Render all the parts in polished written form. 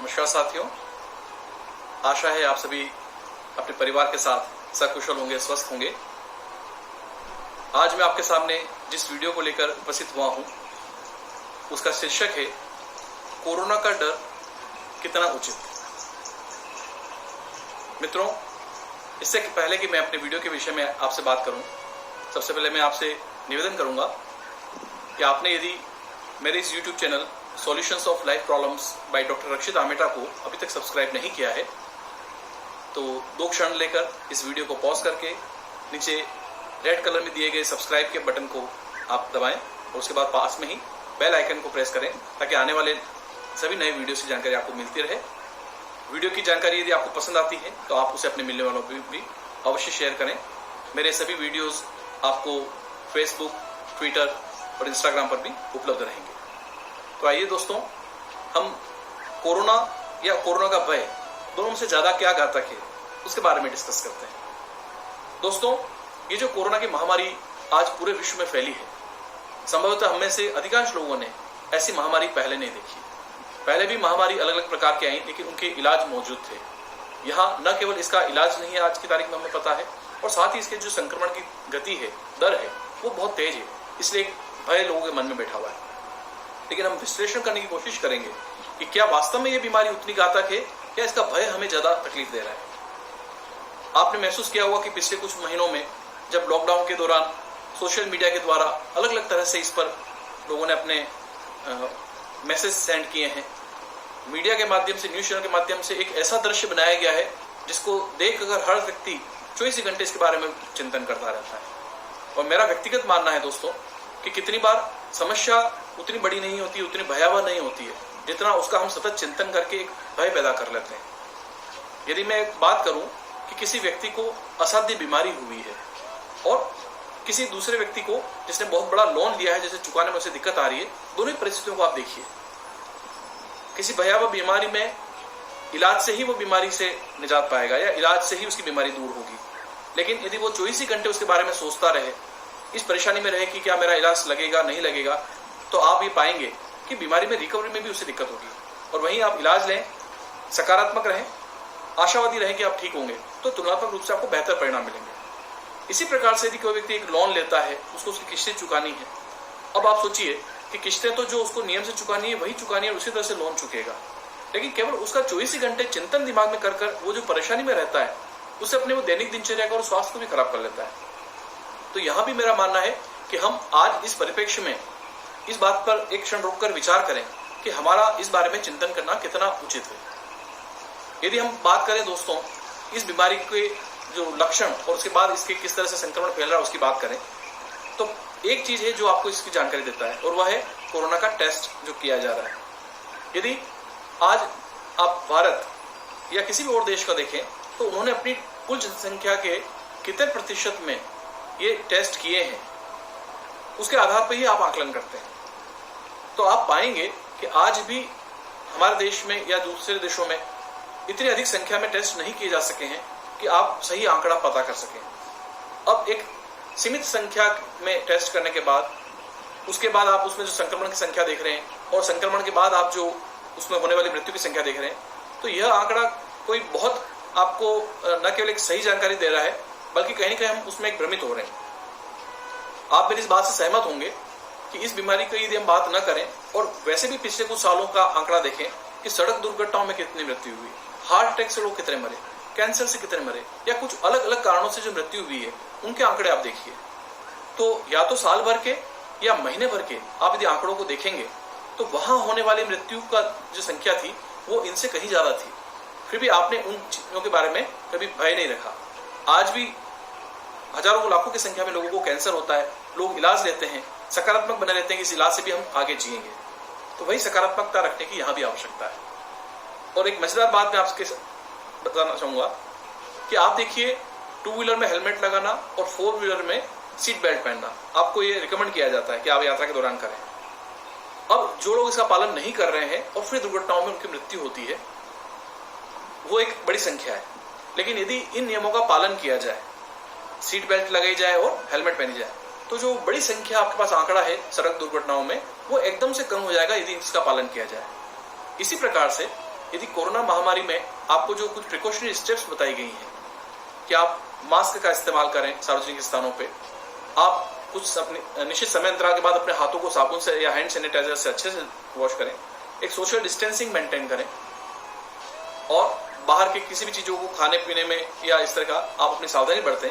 नमस्कार साथियों, आशा है आप सभी अपने परिवार के साथ सकुशल होंगे, स्वस्थ होंगे। आज मैं आपके सामने जिस वीडियो को लेकर उपस्थित हुआ हूं उसका शीर्षक है कोरोना का डर कितना उचित। मित्रों, इससे पहले कि मैं अपने वीडियो के विषय में आपसे बात करूं, सबसे पहले मैं आपसे निवेदन करूंगा कि आपने यदि मेरे इस YouTube channel solutions of life problems by doctor Rakshit Ameta को अभी तक सब्सक्राइब नहीं किया है तो 2 क्षण लेकर इस वीडियो को पॉज करके नीचे रेड कलर में दिए गए सब्सक्राइब के बटन को आप दबाएं और उसके बाद पास में ही बेल आइकन को प्रेस करें ताकि आने वाले सभी नए वीडियो की जानकारी आपको मिलती रहे। वीडियो की जानकारी यदि आपको पसंद आती है तो आप उसे अपने मिलने वालों को भी अवश्य शेयर करें। मेरे सभी वीडियोस आपको फेसबुक, ट्विटर और इंस्टाग्राम पर भी उपलब्ध रहेंगे। तो आइए दोस्तों, हम कोरोना या कोरोना का भय दोनों में से ज्यादा क्या घातक है उसके बारे में डिस्कस करते हैं। दोस्तों, ये जो कोरोना की महामारी आज पूरे विश्व में फैली है, संभवतः हम में से अधिकांश लोगों ने ऐसी महामारी पहले नहीं देखी। पहले भी महामारी अलग अलग प्रकार की आई, लेकिन उनके इलाज मौजूद थे। यहाँ न केवल इसका इलाज नहीं है आज की तारीख में हमें पता है, और साथ ही इसके जो संक्रमण की गति है, दर है, वो बहुत तेज है। इसलिए भय लोगों के मन में बैठा हुआ है। लेकिन हम विश्लेषण करने की कोशिश करेंगे कि क्या वास्तव में ये बीमारी उतनी घातक है या इसका भय हमें ज्यादा तकलीफ दे रहा है। आपने महसूस किया होगा कि पिछले कुछ महीनों में जब लॉकडाउन के दौरान सोशल मीडिया के द्वारा अलग अलग तरह से इस पर लोगों ने अपने मैसेज सेंड किए हैं। मीडिया के माध्यम से, न्यूज चैनल के माध्यम से एक ऐसा दृश्य बनाया गया है जिसको देख कर हर व्यक्ति 24 घंटे इसके बारे में चिंतन करता रहता है। और मेरा व्यक्तिगत मानना है दोस्तों कि कितनी बार समस्या उतनी बड़ी नहीं होती, उतनी भयावह नहीं होती है जितना उसका हम सतत चिंतन करके एक भय पैदा कर लेते हैं। यदि मैं बात करूं कि किसी व्यक्ति को असाध्य बीमारी हुई है और किसी दूसरे व्यक्ति को जिसने बहुत बड़ा लोन लिया है, जैसे चुकाने में उसे दिक्कत आ रही है, दोनों ही परिस्थितियों को आप देखिए। किसी भयावह बीमारी में इलाज से ही वो बीमारी से निजात पाएगा या इलाज से ही उसकी बीमारी दूर होगी। लेकिन यदि वो 24 घंटे उसके बारे में सोचता रहे, इस परेशानी में रहे कि क्या मेरा इलाज लगेगा नहीं लगेगा, तो आप ये पाएंगे कि बीमारी में रिकवरी में भी उसे दिक्कत होगी। और वहीं आप इलाज लें, सकारात्मक रहें, आशावादी रहें कि आप ठीक होंगे, तो तुलनात्मक रूप से आपको बेहतर परिणाम मिलेंगे। इसी प्रकार से यदि कोई व्यक्ति एक लोन लेता है, उसको उसकी किस्तें चुकानी है। अब आप सोचिए कि किस्तें तो जो उसको नियम से चुकानी है वही चुकानी है, उसी तरह से लोन चुकेगा। लेकिन केवल उसका 24 घंटे चिंतन दिमाग में कर वो जो परेशानी में रहता है, उससे अपने वो दैनिक दिनचर्या का और स्वास्थ्य को भी खराब कर लेता है। तो यहां भी मेरा मानना है कि हम आज इस परिप्रेक्ष्य में इस बात पर एक क्षण रुककर विचार करें कि हमारा इस बारे में चिंतन करना कितना उचित है। यदि हम बात करें दोस्तों इस बीमारी के जो लक्षण और उसके बाद इसके किस तरह से संक्रमण फैल रहा है उसकी बात करें, तो एक चीज है जो आपको इसकी जानकारी देता है, और वह है कोरोना का टेस्ट जो किया जा रहा है। यदि आज आप भारत या किसी भी और देश का देखें तो उन्होंने अपनी कुल जनसंख्या के कितने प्रतिशत में ये टेस्ट किए हैं, उसके आधार पर ही आप आकलन करते हैं। तो आप पाएंगे कि आज भी हमारे देश में या दूसरे देशों में इतनी अधिक संख्या में टेस्ट नहीं किए जा सके हैं कि आप सही आंकड़ा पता कर सकें। अब एक सीमित संख्या में टेस्ट करने के बाद, उसके बाद आप उसमें जो संक्रमण की संख्या देख रहे हैं और संक्रमण के बाद आप जो उसमें होने वाली मृत्यु की संख्या देख रहे हैं, तो यह आंकड़ा कोई बहुत आपको न केवल एक सही जानकारी दे रहा है, बल्कि कहीं ना कहीं हम उसमें एक भ्रमित हो रहे हैं। आप मेरी इस बात से सहमत होंगे कि इस बीमारी की यदि हम बात न करें और वैसे भी पिछले कुछ सालों का आंकड़ा देखें कि सड़क दुर्घटनाओं में कितनी मृत्यु हुई, हार्ट अटैक से लोग कितने मरे, कैंसर से कितने मरे, या कुछ अलग अलग कारणों से जो मृत्यु हुई है, उनके आंकड़े आप देखिए। तो या तो साल भर के या महीने भर के आप यदि आंकड़ों को देखेंगे तो वहां होने वाली मृत्यु का जो संख्या थी वो इनसे कहीं ज्यादा थी। फिर भी आपने उन चीजों के बारे में कभी भय नहीं रखा। आज भी हजारों लाखों की संख्या में लोगों को कैंसर होता है, लोग इलाज लेते हैं, सकारात्मक बने रहते हैं कि इस इलाज से भी हम आगे जिएंगे। तो वही सकारात्मकता रखने की यहाँ भी आवश्यकता है। और एक मजेदार बात मैं आपके बताना चाहूंगा कि आप देखिए, 2 व्हीलर में हेलमेट लगाना और 4 व्हीलर में सीट बेल्ट पहनना आपको ये रिकमेंड किया जाता है कि आप यात्रा के दौरान करें। अब जो लोग इसका पालन नहीं कर रहे हैं और फिर दुर्घटनाओं में उनकी मृत्यु होती है, वो एक बड़ी संख्या है। लेकिन यदि इन नियमों का पालन किया जाए, सीट बेल्ट लगाई जाए और हेलमेट पहनी जाए, तो जो बड़ी संख्या आपके पास आंकड़ा है सड़क दुर्घटनाओं में, वो एकदम से कम हो जाएगा यदि इसका पालन किया जाए। इसी प्रकार से यदि कोरोना महामारी में आपको जो कुछ प्रिकॉशनरी स्टेप्स बताई गई हैं कि आप मास्क का इस्तेमाल करें सार्वजनिक स्थानों पे, आप कुछ अपने निश्चित समय अंतराल के बाद अपने हाथों को साबुन से या हैंड सैनिटाइजर से अच्छे से वॉश करें, एक सोशल डिस्टेंसिंग मेंटेन करें और बाहर के किसी भी चीज़ों को खाने पीने में या इस तरह का आप अपनी सावधानी बरतें,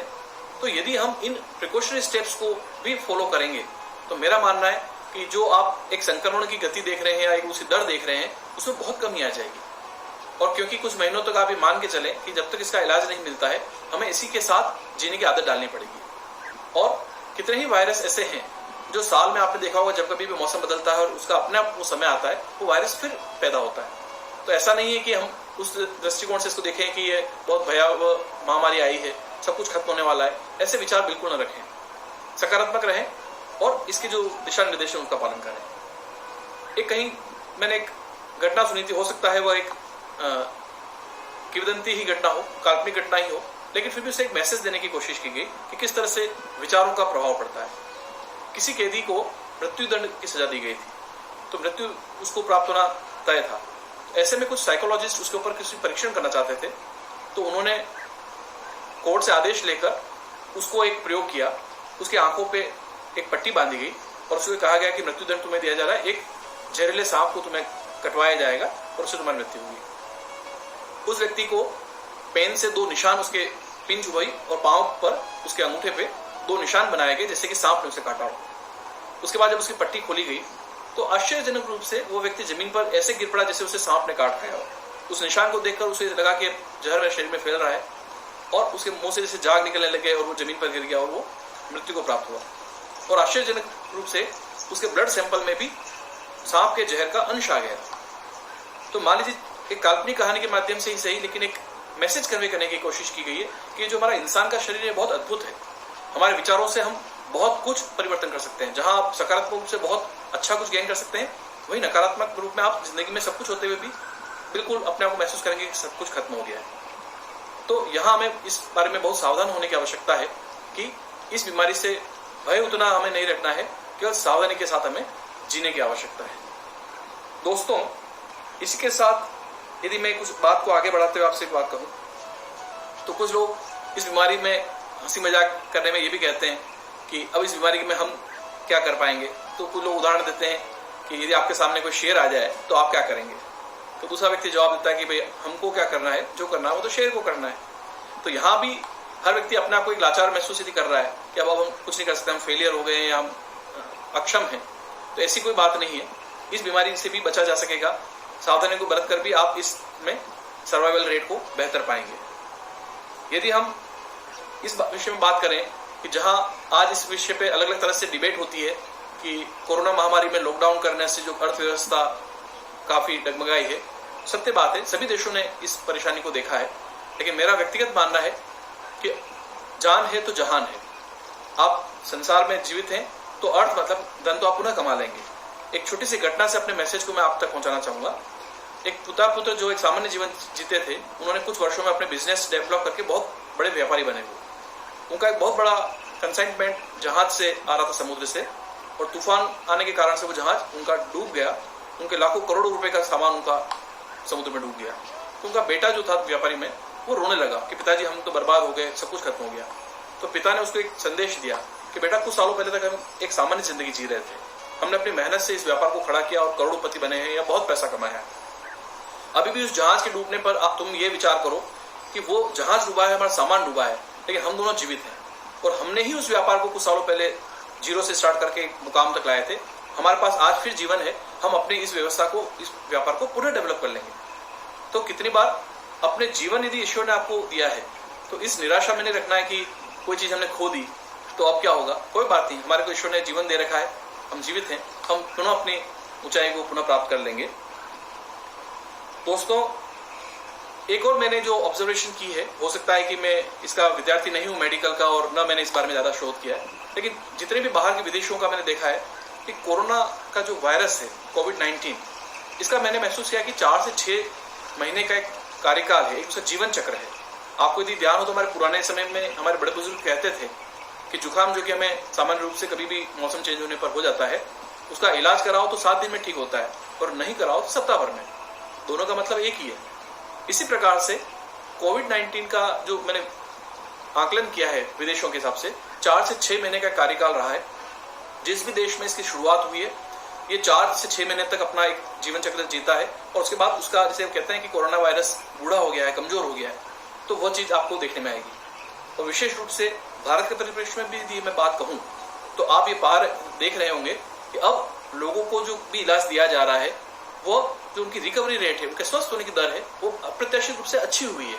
तो यदि हम इन प्रिकॉशनरी स्टेप्स को भी फॉलो करेंगे तो मेरा मानना है कि जो आप एक संक्रमण की गति देख रहे हैं या एक उसकी दर देख रहे हैं उसमें बहुत कमी आ जाएगी। और क्योंकि कुछ महीनों तक आप ये मान के चलें कि जब तक इसका इलाज नहीं मिलता है हमें इसी के साथ जीने की आदत डालनी पड़ेगी। और कितने ही वायरस ऐसे हैं जो साल में आपने देखा होगा जब कभी भी मौसम बदलता है और उसका अपने आप वो समय आता है वो वायरस फिर पैदा होता है। तो ऐसा नहीं है कि हम उस दृष्टिकोण से इसको देखें कि ये बहुत भयावह महामारी आई है, सब कुछ खत्म होने वाला है, ऐसे विचार बिल्कुल न रखें। सकारात्मक रहें और इसके जो दिशा निर्देश है उनका पालन करें। एक कहीं मैंने एक घटना सुनी थी, हो सकता है वह एक किंवदंती ही घटना हो, काल्पनिक घटना ही हो, लेकिन फिर भी उसे एक मैसेज देने की कोशिश की गई कि किस तरह से विचारों का प्रभाव पड़ता है। किसी कैदी को मृत्युदंड की सजा दी गई थी, तो मृत्यु उसको प्राप्त होना तय था। ऐसे में कुछ साइकोलॉजिस्ट उसके ऊपर किसी परीक्षण करना चाहते थे, तो उन्होंने कोर्ट से आदेश लेकर उसको एक प्रयोग किया। उसकी आंखों पे एक पट्टी बांधी गई और उसको कहा गया कि मृत्युदंड तुम्हें दिया जा रहा है, एक जहरीले सांप को तुम्हें कटवाया जाएगा और उससे तुम्हारी मृत्यु होगी। उस व्यक्ति को पेन से 2 निशान उसके पिंच हुई और पांव पर उसके अंगूठे पे 2 निशान बनाए गए जैसे कि सांप ने उसे काटा हो। उसके बाद जब उसकी पट्टी खोली गई तो आश्चर्यजनक रूप से वो व्यक्ति जमीन पर ऐसे गिर पड़ा जैसे उसे सांप ने काट खाया हो। उस निशान को देखकर उसे लगा कि जहर मेरे शरीर में फैल रहा है और उसके मुंह से जैसे जाग निकलने लगे और वो जमीन पर गिर गया और वो मृत्यु को प्राप्त हुआ। और आश्चर्यजनक रूप से उसके ब्लड सैंपल में भी सांप के जहर का अंश आ गया। तो मान लीजिए एक काल्पनिक कहानी के माध्यम से ही सही, लेकिन एक मैसेज कन्वे करने की कोशिश की गई है कि जो हमारा इंसान का शरीर है बहुत अद्भुत है। हमारे विचारों से हम बहुत कुछ परिवर्तन कर सकते हैं। जहां आप सकारात्मक रूप से बहुत अच्छा कुछ गेन कर सकते हैं, वही नकारात्मक रूप में आप जिंदगी में सब कुछ होते हुए भी बिल्कुल अपने आप को महसूस करेंगे कि सब कुछ खत्म हो गया है। तो यहाँ हमें इस बारे में बहुत सावधान होने की आवश्यकता है कि इस बीमारी से भय उतना हमें नहीं रखना है, केवल सावधानी के साथ हमें जीने की आवश्यकता है। दोस्तों, इसी के साथ यदि मैं कुछ बात को आगे बढ़ाते हुए आपसे एक बात कहूँ, तो कुछ लोग इस बीमारी में हंसी मजाक करने में ये भी कहते हैं कि अब इस बीमारी में हम क्या कर पाएंगे। तो कुछ लोग उदाहरण देते हैं कि यदि आपके सामने कोई शेर आ जाए तो आप क्या करेंगे। तो दूसरा व्यक्ति जवाब देता है कि भाई हमको क्या करना है, जो करना है वो तो शेर को करना है। तो यहाँ भी हर व्यक्ति अपने आप को एक लाचार महसूस यदि कर रहा है कि अब हम कुछ नहीं कर सकते, हम फेलियर हो गए हैं या हम अक्षम हैं। तो ऐसी कोई बात नहीं है। इस बीमारी से भी बचा जा सकेगा। सावधानी को बरत कर भी आप इसमें सर्वाइवल रेट को बेहतर पाएंगे। यदि हम इस विषय में बात करें कि जहां आज इस विषय पे अलग अलग तरह से डिबेट होती है कि कोरोना महामारी में लॉकडाउन करने से जो अर्थव्यवस्था काफी डगमगाई है, सत्य बात है, सभी देशों ने इस परेशानी को देखा है। लेकिन मेरा व्यक्तिगत मानना है कि जान है तो जहान है। आप संसार में जीवित हैं तो अर्थ मतलब धन तो आप पुनः कमा लेंगे। एक छोटी सी घटना से अपने मैसेज को मैं आप तक पहुंचाना चाहूंगा। एक पिता पुत्र जो एक सामान्य जीवन जीते थे, उन्होंने कुछ वर्षों में अपने बिजनेस डेवलप करके बहुत बड़े व्यापारी बने हुए। उनका एक बहुत बड़ा कंसाइनमेंट जहाज से आ रहा था समुद्र से, और तूफान आने के कारण से वो जहाज उनका डूब गया। उनके लाखों करोड़ों रुपए का सामान उनका समुद्र में डूब गया। तो उनका बेटा जो था व्यापारी में, वो रोने लगा कि पिताजी हम तो बर्बाद हो गए, सब कुछ खत्म हो गया। तो पिता ने उसको एक संदेश दिया कि बेटा कुछ सालों पहले तक हम एक सामान्य जिंदगी जी रहे थे, हमने अपनी मेहनत से इस व्यापार को खड़ा किया और करोड़पति बने हैं या बहुत पैसा कमाया है। अभी भी उस जहाज के डूबने पर आप तुम ये विचार करो कि वो जहाज डूबा है, हमारा सामान डूबा है, लेकिन हम दोनों जीवित हैं और हमने ही उस व्यापार को कुछ सालों पहले जीरो से स्टार्ट करके मुकाम तक लाए थे। हमारे पास आज फिर जीवन है, हम अपनी इस व्यवस्था को, इस व्यापार को पुनः डेवलप कर लेंगे। तो कितनी बार अपने जीवन यदि ईश्वर ने आपको दिया है तो इस निराशा में नहीं रखना है कि कोई चीज हमने खो दी तो अब क्या होगा। कोई बात नहीं, हमारे को ईश्वर ने जीवन दे रखा है, हम जीवित हैं, हम पुनः अपनी ऊंचाई को पुनः प्राप्त कर लेंगे। दोस्तों, एक और मैंने जो ऑब्जर्वेशन की है, हो सकता है कि मैं इसका विद्यार्थी नहीं हूं मेडिकल का और न मैंने इस बारे में ज्यादा शोध किया है, लेकिन जितने भी बाहर के विदेशों का मैंने देखा है कि कोरोना का जो वायरस है कोविड-19, इसका मैंने महसूस किया कि 4 से 6 महीने का एक कार्यकाल है, एक उसका जीवन चक्र है। आपको यदि ध्यान हो तो हमारे पुराने समय में हमारे बड़े बुजुर्ग कहते थे कि जुकाम जो कि हमें सामान्य रूप से कभी भी मौसम चेंज होने पर हो जाता है, उसका इलाज कराओ तो 7 दिन में ठीक होता है और नहीं कराओ तो सप्ताह भर में। दोनों का मतलब एक ही है। इसी प्रकार से कोविड-19 का जो मैंने आकलन किया है विदेशों के हिसाब से 4 से 6 महीने का कार्यकाल रहा है। जिस भी देश में इसकी शुरुआत हुई है ये 4 से 6 महीने तक अपना एक जीवन चक्र जीता है और उसके बाद उसका, जैसे कहते हैं कि कोरोना वायरस बूढ़ा हो गया है, कमजोर हो गया है, तो वो चीज आपको देखने में आएगी। और विशेष रूप से भारत के परिप्रेक्ष्य में भी यदि मैं बात कहूं तो आप ये देख रहे होंगे कि अब लोगों को जो भी इलाज दिया जा रहा है वो जो उनकी रिकवरी रेट है, उनके स्वस्थ होने की दर है, वो अप्रत्याशित रूप से अच्छी हुई है,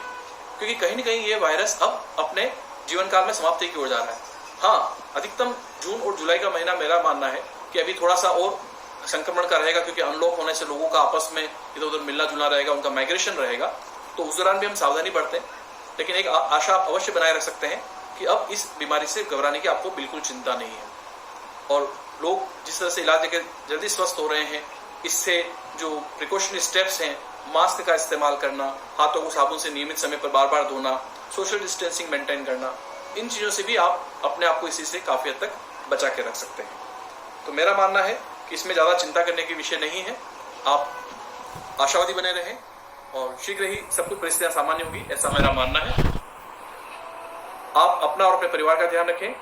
क्योंकि कहीं ना कहीं ये वायरस अब अपने जीवन काल में समाप्ति की ओर जा रहा है। हाँ, अधिकतम जून और जुलाई का महीना मेरा मानना है कि अभी थोड़ा सा और संक्रमण का रहेगा, क्योंकि अनलॉक होने से लोगों का आपस में इधर उधर मिलना जुलना रहेगा, उनका माइग्रेशन रहेगा, तो उस दौरान भी हम सावधानी बरतें। लेकिन एक आशा आप अवश्य बनाए रख सकते हैं कि अब इस बीमारी से घबराने की आपको बिल्कुल चिंता नहीं है। और लोग जिस तरह से इलाज लेकर जल्दी स्वस्थ हो रहे हैं, इससे जो प्रिकॉशनरी स्टेप्स हैं, मास्क का इस्तेमाल करना, हाथों को साबुन से नियमित समय पर बार बार धोना, सोशल डिस्टेंसिंग मेंटेन करना, इन चीज़ों से भी आप अपने आप को इसी से काफ़ी हद तक बचा के रख सकते हैं। तो मेरा मानना है कि इसमें ज़्यादा चिंता करने की विषय नहीं है। आप आशावादी बने रहें और शीघ्र ही सब कुछ परिस्थितियाँ सामान्य होगी, ऐसा मेरा मानना है। आप अपना और अपने परिवार का ध्यान रखें।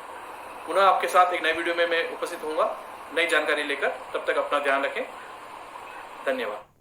पुनः आपके साथ एक नए वीडियो में मैं उपस्थित होऊंगा नई जानकारी लेकर। तब तक अपना ध्यान रखें। धन्यवाद।